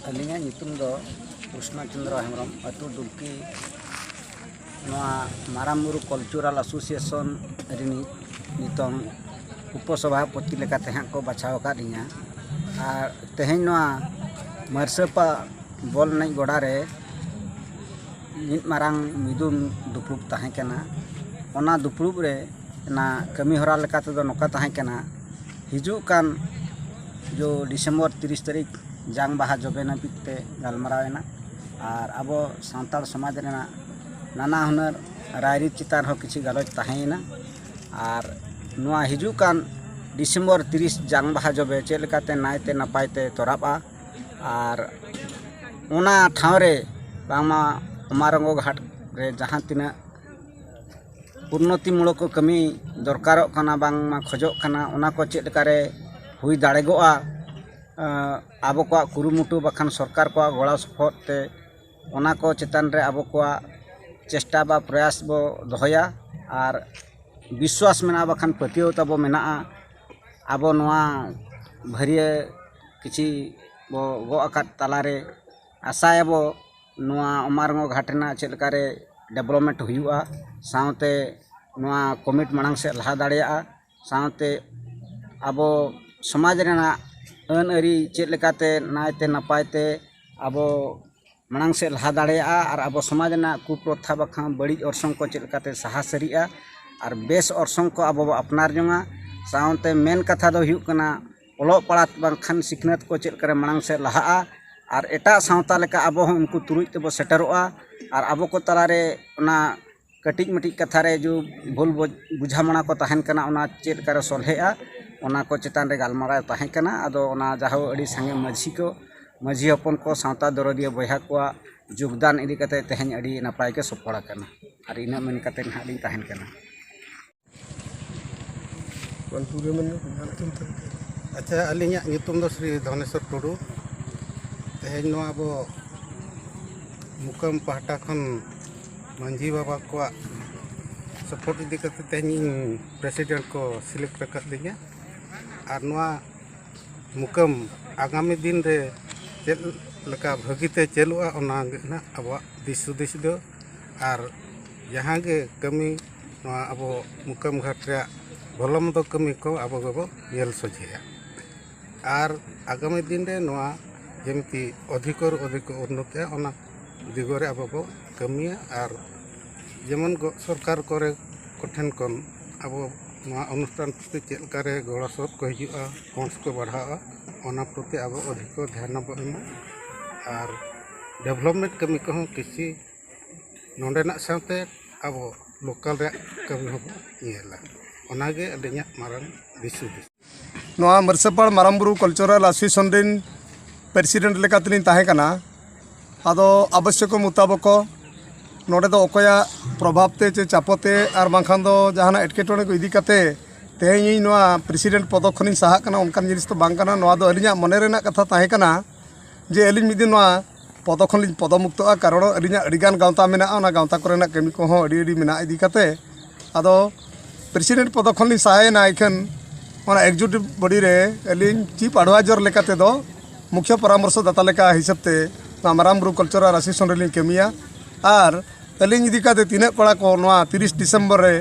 Alinga nyutum do Krishna Chandra Hemram atu Dulki noa Maramburu Cultural Association rini nitong uposabhapati lekate hang ko bachaw kadinya ar teheng noa Marsapa bol nai godare nit marang midun dupup tahen kana ona dupup re na kami hora lekate do noka tahen kana hijuk kan जो Disember 30 तारीख जंग बाहा जबेना पिकते गलमारावेना और अब सानताड़ समाज रेना नाना हुनर रायरीत चितान हो किसी गलत तहेना और नुआ हिजू कान Disember 30 जंग बाहा जबे चेलकाते नायते नपायते तोराबा और ओना ठावरे बांगमा अमारंगो घाट रे जहां तिना उन्नतिमूलक कमी दरकारों कना बांगमा खोजोग कना ओना को चेलकारे हुई दाड़ेगोआ आबो को कुरुमुटु बखान सरकार को गड़ा सपोर्टे ओना को चेतान रे आबो को चेष्टा बा प्रयास बो दोहया और विश्वास मेना बखान पतियो तबो मेना आबो नोआ भरिये किछि बो गो आकात तालारे आशायाबो नोआ अमारंगो घाटना चेलकारे डेवलपमेंट हुआ सावते नोआ कमिट मांग से लहा दाड़ेया सावते आबो समाज रेना अन अरी चेलकाते नायते नपायते आबो मांग से लहा दाड़ेया और आबो समाज ना कुप्रथा बखा बड़ी अर्संग को चेलकाते साहा सरिया और बेस अर्संग को आबो अपनार जोंगा सावते मेन कथा दो हुयुग कना ओलो पड़ात बंखान सिखनत को चेलकारे मांग से लहा और एटा सावता लेका आबो उनको तुरुज तेबो सेटरोआ और आबो को तलारे ओना कटिज मटिज कथा रे जो भूल बुझामणा को तहन कना ओना चेलकारे सलहेआ ओना को चेतान रे गालमारा तहें कना आदो ओना जाहो अड़ी संगे माझी हपन को सावता दरदिया बयहा को योगदान इदी कते तेहें अड़ी नपाय के सफल कना और इना मेन कते हां ली तहें कना अच्छा अलिया नितुम दो श्री धनेश्वर टुडू तेहें नो आबो मुकम पहाटा खन मांझी बाबा को सपोर्ट इदी कते तेहें प्रेसिडेंट को सिलेक्ट कर दिया और नोआ मुकम आगामी दिन रे चेल लका भगीते चलुआ ओना ना अब दिस दो और जहाँ के कमी नोआ अब मुकम घाट रे भलम दो कमी को अब गबो नेल सजेया और आगामी दिन रे नोआ जेमती अधिक उन्नति ओना दिगरे अब बो कमिया और जेमन सरकार करे कोठन कन अब नोआ अनुष्ठान प्रति चेलकारे गड़ा सद को हिजुआ फंड्स को बढ़ावा ओना प्रति अब अधिक ध्यान बो एमा और डेवलपमेंट कमी को किसी नोंडेना साथे अब लोकल रे कमी हो येला ओनागे अलिया मारन दिसु नोआ मरसेपाड़ मारामबुरु कल्चरल एसोसिएशन रिन प्रेसिडेंट लेकातलिन ताहे कना आदो आवश्यक मुताबक नोडे दो ओकया प्रभावते चे चापते और बांखान दो जहाना एटकेटोने को इदी कते तेहें नोआ प्रेसिडेंट पद खनिन साहा कना उनकान जिनिस तो बांग कना नोआ दो अलिया मने रेना कथा ताहे कना जे अलिन मिदिन नोआ पद खनिन पदमुक्तआ कारण अलिया अडिगान गावता मेना ओना गावता कोरेना कमी को हो अडी मेना इदी कते आदो प्रेसिडेंट पद खनिन साहायना इखन ओना एग्जीक्यूटिव बॉडी रे अलिन चीफ एडवाइजर लेकाते दो मुख्य परामर्शदाता लेका हिसाबते मारामबुरु कल्चरल एसोसिएशन रेलिन कमिया और अलिंग इदी काते तीना कड़ा को 30 डिसेम्बर रे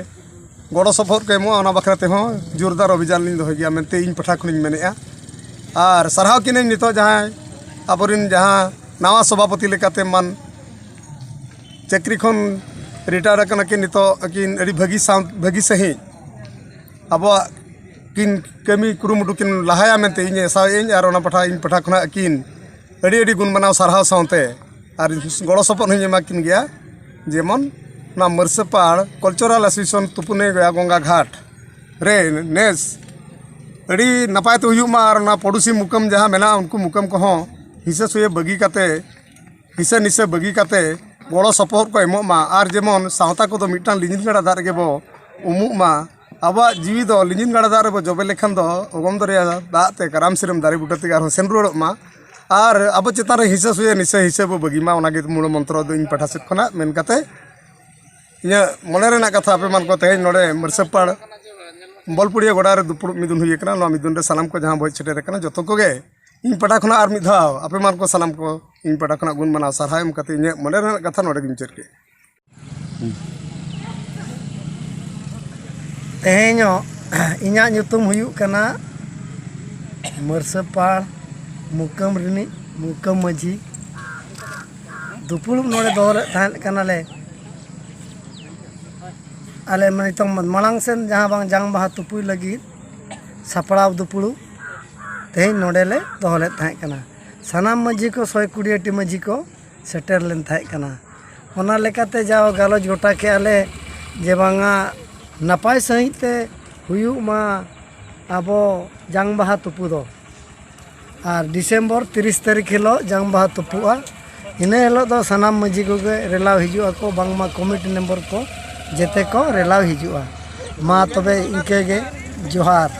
गड़ो सपोर्ट को एमो ओना बखराते हो जोरदार अभियान लिंग दो गया मेनते इन पठा खनिन मेनेआ और सरहाव किने नितो जहां आबरिन जहां नवा सभापति लेकाते मान चक्री खन रिटायर कना कि नितो किन अड़ी भगी सही अब किन कमी कुरुमुटु किन लहाया मेनते इन साव इन और ओना पठा इन पठा खना किन अड़ी गुण बनाव सरहाव सावते और गड़ो सपोर्ट हमें किन गया जेमन ना मरसेपाड़ कल्चरल एसोसिएशन तुपुने गया गंगा घाट रे नेस अड़ी नपाय तो हुयुमा और ना पड़ोसी मुकम जहाँ मेना उनको मुकम को हिस्से सुये बगी काते हिस्से निस्से बगी काते गड़ो सपोर्ट को एमोमा और जेमन सावता को तो मिटान लिंजिन गड़ा दार के बो उमुमा अब जीवी दो लिंजिन गड़ा दार बो जबे लेखन दो ओगम दरिया दाते कराम सिरम दारे बुटते गार सेन रुड़मा और अब चेतान हिस्से सुये निस्से हिस्से बो बगीमा ओनागे मूल मंत्र दो इन पठा सेट खना मेन काते इना मने रेना कथा आपे मान को तेहें नोडे मरसेपाड़ बलपुड़िया गड़ा रे दुपुड़ मिदुन हुई कना नो मिदुन रे सालाम को जहां भोज छेटे कना जतो को गे ᱤᱧ ᱯᱟᱴᱟ ᱠᱷᱚᱱᱟᱜ ᱟᱨ ᱢᱤᱫ ᱫᱷᱟᱣ ᱟᱯᱮ ᱢᱟᱱ ᱠᱚ ᱥᱟᱱᱟᱢ ᱠᱚ ᱤᱧ ᱯᱟᱴᱟ ᱠᱷᱚᱱᱟᱜ ᱜᱩᱱ ᱢᱟᱱᱟᱣ ᱥᱟᱨᱦᱟᱣ ᱮᱢ ᱠᱟᱛᱮ ᱤᱧᱟᱹᱜ ᱢᱚᱱᱮ ᱨᱮᱱᱟᱜ ᱠᱟᱛᱷᱟ ᱱᱚᱰᱮ ᱜᱤᱧ ᱢᱩᱪᱟᱹᱫ ᱠᱮᱫ। ᱛᱮᱦᱮᱧᱚᱜ ᱤᱧᱟᱹᱜ ᱧᱩᱛᱩᱢ ᱦᱩᱭᱩᱜ ᱠᱟᱱᱟ ᱢᱟᱹᱨᱥᱟᱹᱯᱟᱲ ᱢᱩᱠᱟᱹᱢ ᱨᱤᱱᱤᱡ ᱢᱩᱠᱟᱹᱢ ᱢᱟᱹᱡᱷᱤ। ᱫᱩᱯᱲᱩᱵ ᱱᱚᱰᱮ ᱫᱚᱦᱚ ᱞᱮᱫ ᱛᱟᱦᱮᱸ ᱠᱟᱱᱟᱞᱮ ᱟᱞᱮ ᱱᱤᱛᱚᱝ ᱢᱟᱲᱟᱝ ᱥᱮᱱ ᱡᱟᱦᱟᱸ ᱵᱟᱝ ᱡᱟᱝ ᱵᱟᱦᱟ ᱛᱩᱯᱩᱭ ᱞᱟᱹᱜᱤᱫ ᱥᱟᱯᱲᱟᱣ ᱫᱩᱯᱲᱩᱵ ᱛᱮᱦᱮᱧ ᱱᱚᱰᱮ ᱞᱮ ᱫᱚᱦᱚ ᱞᱮᱫ ᱛᱟᱦᱮᱸ ᱠᱟᱱᱟ। ᱥᱟᱱᱟᱢ ᱢᱟᱹᱡᱷᱤ ᱠᱚ 120ᱴᱤ ᱢᱟᱹᱡᱷᱤ ko ᱥᱮᱴᱮᱨ ᱞᱮᱱ ᱛᱟᱦᱮᱸ ᱠᱟᱱᱟ। ᱚᱱᱟ ᱞᱮᱠᱟᱛᱮ ᱡᱟᱣ ᱜᱟᱞᱚᱪ ᱜᱚᱴᱟ ᱠᱮᱜᱼᱟ ᱞᱮ ᱡᱮ ᱵᱟᱝᱟ ᱱᱟᱯᱟᱭ ᱥᱟᱺᱦᱤᱡ ᱛᱮ ᱦᱩᱭᱩᱜ ᱢᱟ ᱟᱵᱚ ᱡᱟᱝ ᱵᱟᱦᱟ ᱛᱩᱯᱩ ᱫᱚ। ᱟᱨ ᱰᱤᱥᱮᱢᱵᱚᱨ 30 ᱛᱟᱹᱨᱤᱠᱷ ᱦᱤᱞᱳᱜ ᱡᱟᱝ ᱵᱟᱦᱟ ᱛᱩᱯᱩᱜᱼᱟ। ᱤᱱᱟᱹ ᱦᱤᱞᱳᱜ ᱫᱚ ᱥᱟᱱᱟᱢ ᱢᱟᱹᱡᱷᱤ ᱠᱚᱜᱮ ᱨᱮᱞᱟᱣ ᱦᱤᱡᱩᱜ ᱟᱠᱚ ᱵᱟᱝᱢᱟ ᱠᱚᱢᱤᱴᱤ ᱢᱮᱢᱵᱟᱨ ᱠᱚ ᱡᱮᱛᱮ ᱠᱚ ᱨᱮᱞᱟᱣ ᱦᱤᱡᱩᱜᱼᱟ। ᱢᱟ ᱛᱚᱵᱮ ᱤᱱᱠᱟᱹ ᱜᱮ ᱡᱚᱦᱟᱨ।